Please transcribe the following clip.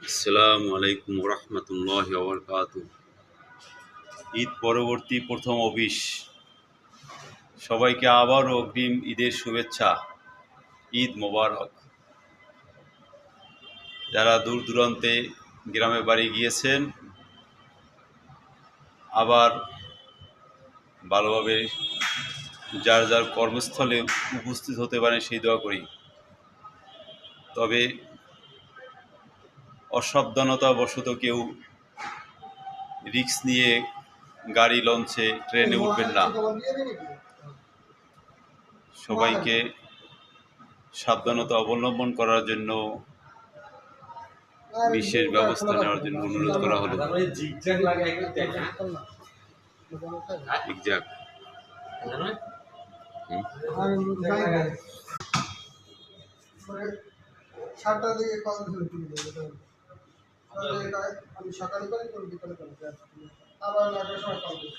আসসালামু আলাইকুম রহমতুল্লাহি ওয়া বারাকাতুহু। ঈদ পরবর্তী প্রথম অফিস, সবাইকে আবারও অগ্রিম ঈদের শুভেচ্ছা। ঈদ মোবারক। যারা দূর দূরান্তে গ্রামে বাড়ি গিয়েছেন, আবার ভালোভাবে যার যার কর্মস্থলে উপস্থিত হতে পারেন সেই দোয়া করি। তবে অসাবধানতাবশত কেউ রিস্ক নিয়ে গাড়ি, লঞ্চে, ট্রেনে উঠবেন না। সবাইকে সাবধানতা অবলম্বন করার জন্য বিশেষ ব্যবস্থা নেওয়ার জন্য অনুরোধ করা হলো। জিগজ্যাগ। সাতটার দিকে কল আমি সকালে করে বিকালে করে আবার 9টার সময় কল দিই।